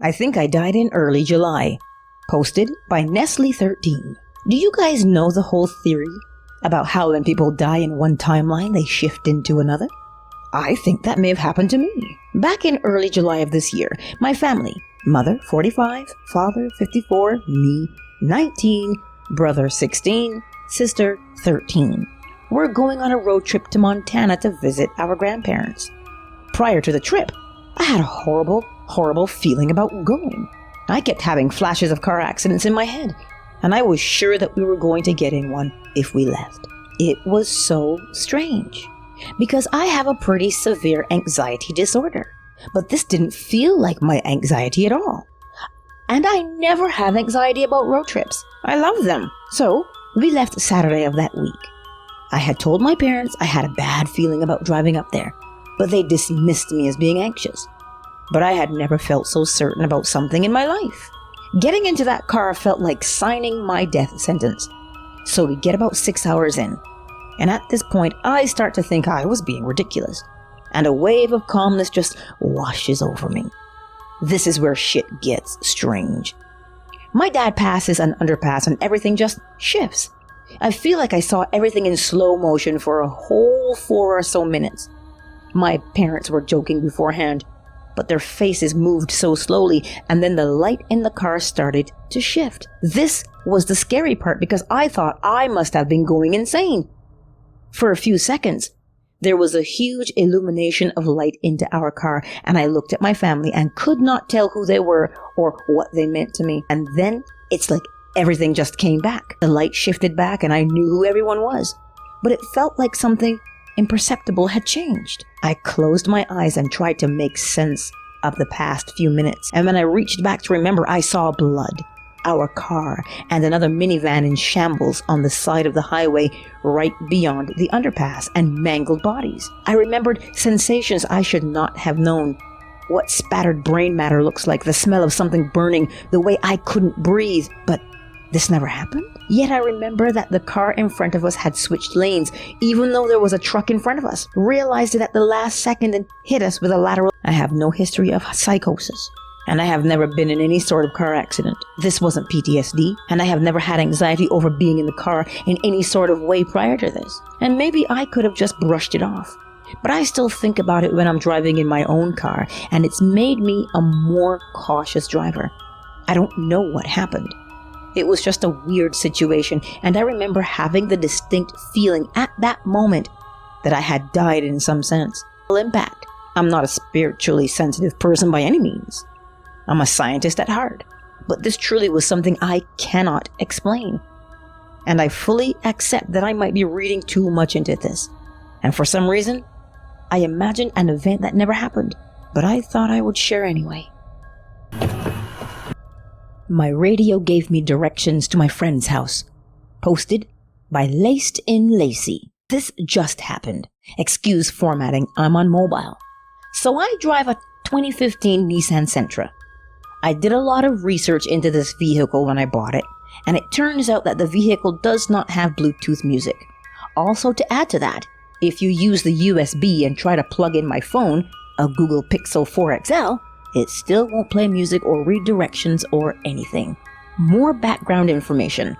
I think I died in early July. Posted by Nestle13. Do you guys know the whole theory about how when people die in one timeline, they shift into another? I think that may have happened to me. Back in early July of this year, my family, mother 45, father 54, me 19, brother 16, sister 13. We're going on a road trip to Montana to visit our grandparents. Prior to the trip, I had a horrible feeling about going. I kept having flashes of car accidents in my head, and I was sure that we were going to get in one if we left. It was so strange, because I have a pretty severe anxiety disorder, but this didn't feel like my anxiety at all. And I never have anxiety about road trips. I love them. So, we left Saturday of that week. I had told my parents I had a bad feeling about driving up there, but they dismissed me as being anxious. But I had never felt so certain about something in my life. Getting into that car felt like signing my death sentence. So we get about 6 hours in, and at this point I start to think I was being ridiculous, and a wave of calmness just washes over me. This is where shit gets strange. My dad passes an underpass and everything just shifts. I feel like I saw everything in slow motion for a whole 4 or so minutes. My parents were joking beforehand, but their faces moved so slowly, and then the light in the car started to shift. This was the scary part, because I thought I must have been going insane. For a few seconds, there was a huge illumination of light into our car, and I looked at my family and could not tell who they were or what they meant to me. And then it's like everything just came back. The light shifted back and I knew who everyone was, but it felt like something imperceptible had changed. I closed my eyes and tried to make sense of the past few minutes, and when I reached back to remember, I saw blood, our car, and another minivan in shambles on the side of the highway right beyond the underpass, and mangled bodies. I remembered sensations I should not have known. What spattered brain matter looks like, the smell of something burning, the way I couldn't breathe, but this never happened? Yet I remember that the car in front of us had switched lanes, even though there was a truck in front of us. Realized it at the last second and hit us with a lateral. I have no history of psychosis, and I have never been in any sort of car accident. This wasn't PTSD, and I have never had anxiety over being in the car in any sort of way prior to this. And maybe I could have just brushed it off. But I still think about it when I'm driving in my own car, and it's made me a more cautious driver. I don't know what happened. It was just a weird situation, and I remember having the distinct feeling at that moment that I had died in some sense. Impact. I'm not a spiritually sensitive person by any means. I'm a scientist at heart, but this truly was something I cannot explain. And I fully accept that I might be reading too much into this. And for some reason, I imagined an event that never happened, but I thought I would share anyway. My radio gave me directions to my friend's house. Posted by Laced in Lacey. This just happened. Excuse formatting, I'm on mobile. So I drive a 2015 Nissan Sentra. I did a lot of research into this vehicle when I bought it, and it turns out that the vehicle does not have Bluetooth music. Also, to add to that, if you use the USB and try to plug in my phone, a Google Pixel 4 XL, it still won't play music or read directions or anything. More background information.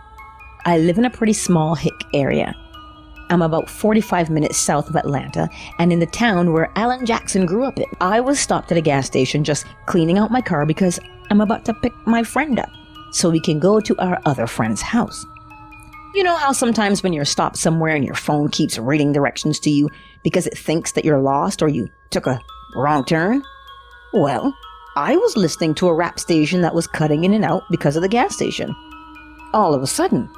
I live in a pretty small hick area. I'm about 45 minutes south of Atlanta, and in the town where Alan Jackson grew up in. I was stopped at a gas station just cleaning out my car because I'm about to pick my friend up, so we can go to our other friend's house. You know how sometimes when you're stopped somewhere and your phone keeps reading directions to you because it thinks that you're lost or you took a wrong turn? Well, I was listening to a rap station that was cutting in and out because of the gas station. All of a sudden,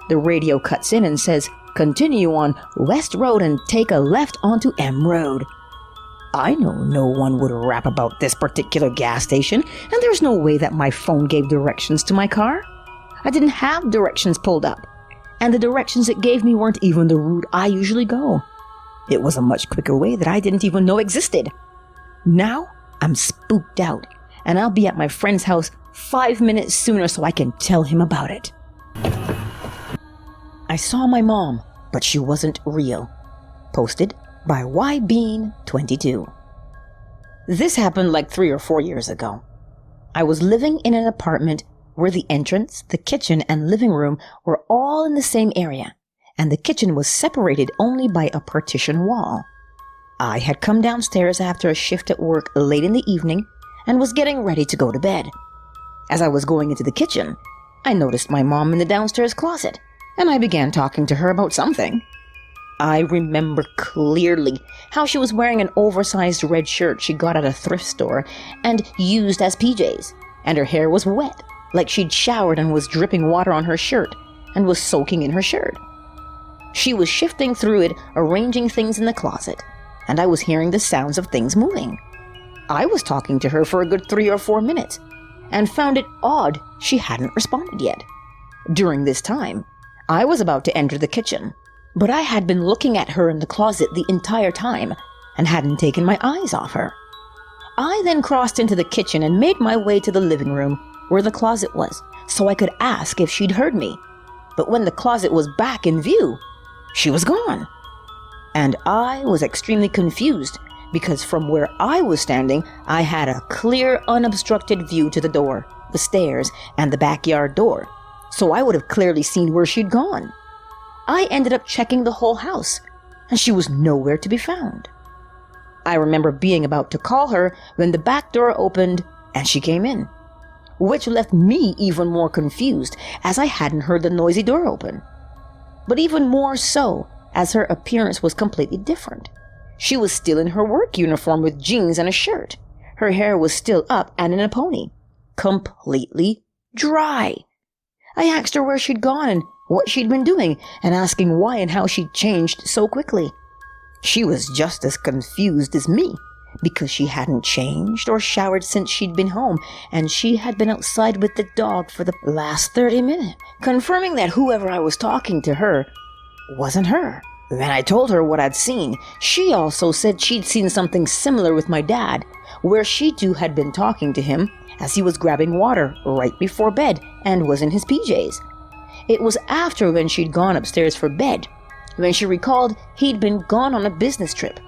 the radio cuts in and says, "Continue on West Road and take a left onto M Road." I know no one would rap about this particular gas station, and there's no way that my phone gave directions to my car. I didn't have directions pulled up, and the directions it gave me weren't even the route I usually go. It was a much quicker way that I didn't even know existed. Now, I'm spooked out, and I'll be at my friend's house 5 minutes sooner so I can tell him about it. I saw my mom, but she wasn't real. Posted by YBean22. This happened like 3 or 4 years ago. I was living in an apartment where the entrance, the kitchen, and living room were all in the same area, and the kitchen was separated only by a partition wall. I had come downstairs after a shift at work late in the evening and was getting ready to go to bed. As I was going into the kitchen, I noticed my mom in the downstairs closet, and I began talking to her about something. I remember clearly how she was wearing an oversized red shirt she got at a thrift store and used as PJs, and her hair was wet, like she'd showered and was dripping water on her shirt and was soaking in her shirt. She was shifting through it, arranging things in the closet, and I was hearing the sounds of things moving. I was talking to her for a good 3 or 4 minutes, and found it odd she hadn't responded yet. During this time, I was about to enter the kitchen, but I had been looking at her in the closet the entire time and hadn't taken my eyes off her. I then crossed into the kitchen and made my way to the living room where the closet was so I could ask if she'd heard me. But when the closet was back in view, she was gone. And I was extremely confused because from where I was standing, I had a clear, unobstructed view to the door, the stairs, and the backyard door, so I would have clearly seen where she'd gone. I ended up checking the whole house, and she was nowhere to be found. I remember being about to call her when the back door opened and she came in, which left me even more confused as I hadn't heard the noisy door open. But even more so as her appearance was completely different. She was still in her work uniform with jeans and a shirt. Her hair was still up and in a pony, completely dry. I asked her where she'd gone and what she'd been doing, and asking why and how she'd changed so quickly. She was just as confused as me, because she hadn't changed or showered since she'd been home, and she had been outside with the dog for the last 30 minutes, confirming that whoever I was talking to her wasn't her. Then I told her what I'd seen. She also said she'd seen something similar with my dad, where she too had been talking to him as he was grabbing water right before bed and was in his PJs. It was after when she'd gone upstairs for bed, when she recalled he'd been gone on a business trip.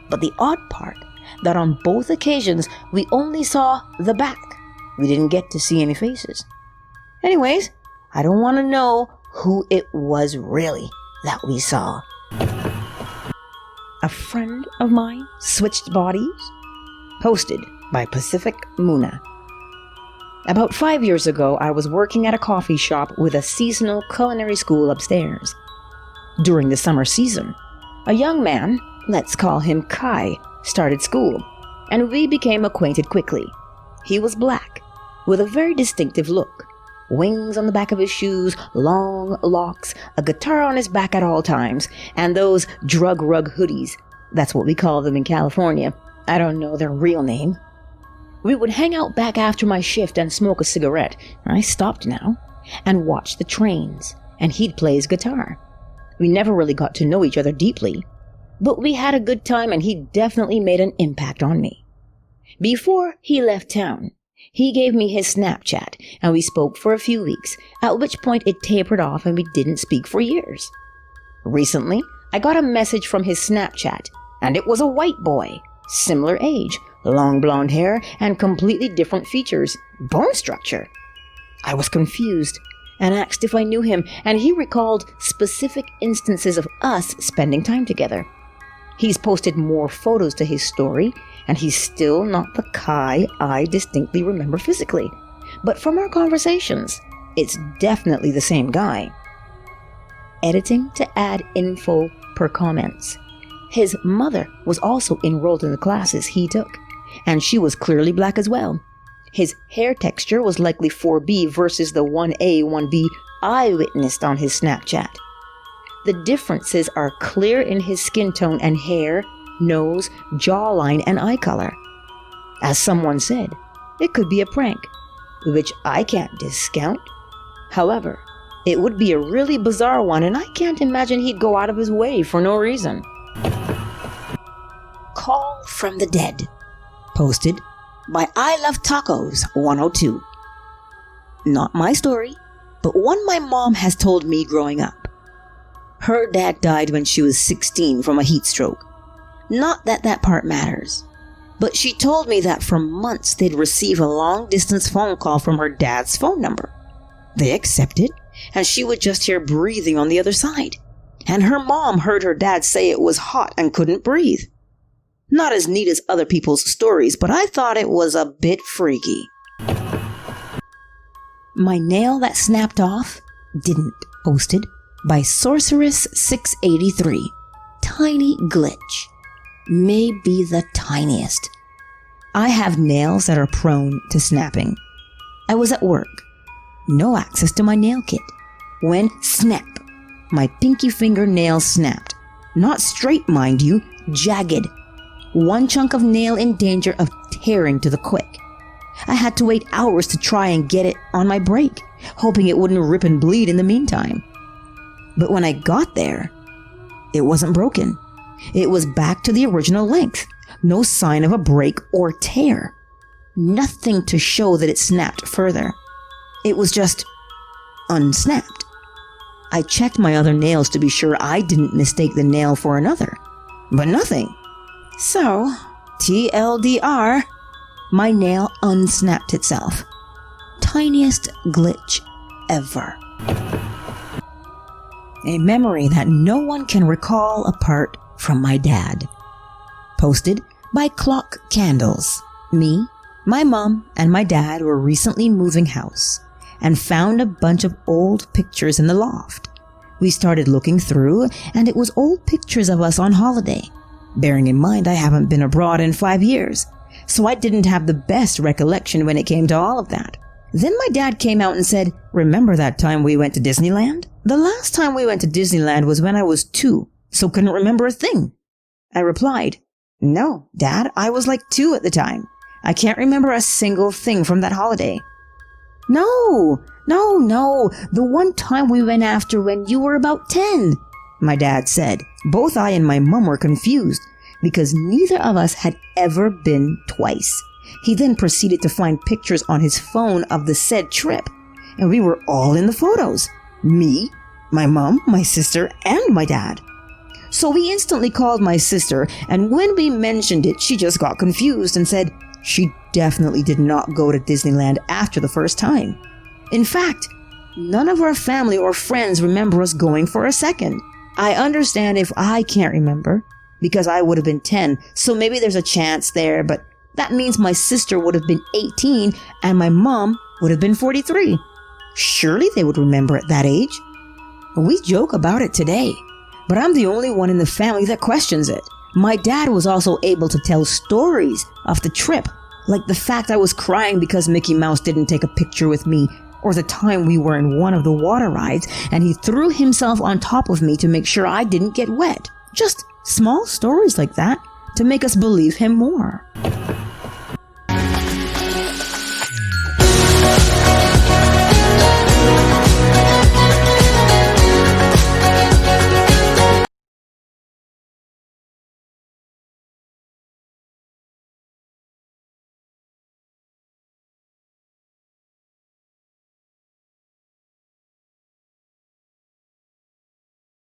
But the odd part, that on both occasions we only saw the back. We didn't get to see any faces. Anyways, I don't want to know who it was really that we saw. A friend of mine switched bodies? Posted by Pacific Muna. About 5 years ago, I was working at a coffee shop with a seasonal culinary school upstairs. During the summer season, a young man, let's call him Kai, started school, and we became acquainted quickly. He was black, with a very distinctive look. Wings on the back of his shoes, long locks, a guitar on his back at all times, and those drug rug hoodies. That's what we call them in California. I don't know their real name. We would hang out back after my shift and smoke a cigarette. I stopped now, and watch the trains, and he'd play his guitar. We never really got to know each other deeply, but we had a good time and he definitely made an impact on me. Before he left town, he gave me his Snapchat, and we spoke for a few weeks, at which point it tapered off and we didn't speak for years. Recently, I got a message from his Snapchat, and it was a white boy, similar age, long blonde hair, and completely different features, bone structure. I was confused and asked if I knew him, and he recalled specific instances of us spending time together. He's posted more photos to his story, and he's still not the Kai I distinctly remember physically. But from our conversations, it's definitely the same guy. Editing to add info per comments. His mother was also enrolled in the classes he took, and she was clearly black as well. His hair texture was likely 4B versus the 1A, 1B I witnessed on his Snapchat. The differences are clear in his skin tone and hair, nose, jawline, and eye color. As someone said, it could be a prank, which I can't discount. However, it would be a really bizarre one, and I can't imagine he'd go out of his way for no reason. Call from the Dead. Posted by I Love Tacos 102. Not my story, but one my mom has told me growing up. Her dad died when she was 16 from a heat stroke. Not that that part matters. but she told me that for months they'd receive a long-distance phone call from her dad's phone number. They accepted, and she would just hear breathing on the other side. And her mom heard her dad say it was hot and couldn't breathe. Not as neat as other people's stories, but I thought it was a bit freaky. My nail that snapped off didn't. Posted by Sorceress683. Tiny glitch. May be the tiniest. I have nails that are prone to snapping. I was at work. No access to my nail kit. When snap, my pinky finger nail snapped. Not straight, mind you, jagged. One chunk of nail in danger of tearing to the quick. I had to wait hours to try and get it on my break, hoping it wouldn't rip and bleed in the meantime. But when I got there, it wasn't broken. It was back to the original length. No sign of a break or tear. Nothing to show that it snapped further. It was just unsnapped. I checked my other nails to be sure I didn't mistake the nail for another, but nothing. So, TLDR, my nail unsnapped itself. Tiniest glitch ever. A memory that no one can recall apart from my dad. Posted by Clock Candles. Me, my mom, and my dad were recently moving house and found a bunch of old pictures in the loft. We started looking through, and it was old pictures of us on holiday. Bearing in mind I haven't been abroad in 5 years, so I didn't have the best recollection when it came to all of that. Then my dad came out and said, "Remember that time we went to Disneyland? The last time we went to Disneyland was when I was 2, so couldn't remember a thing." I replied, "No, Dad, I was like 2 at the time. I can't remember a single thing from that holiday." No, the one time we went after when you were about 10, my dad said. Both I and my mom were confused because neither of us had ever been twice. He then proceeded to find pictures on his phone of the said trip, and we were all in the photos. Me, my mom, my sister, and my dad. So we instantly called my sister, and when we mentioned it, she just got confused and said she definitely did not go to Disneyland after the first time. In fact, none of our family or friends remember us going for a second. I understand if I can't remember, because I would have been 10, so maybe there's a chance there, but that means my sister would have been 18 and my mom would have been 43. Surely they would remember at that age. We joke about it today, but I'm the only one in the family that questions it. My dad was also able to tell stories of the trip, like the fact I was crying because Mickey Mouse didn't take a picture with me, or the time we were in one of the water rides and he threw himself on top of me to make sure I didn't get wet. Just small stories like that to make us believe him more.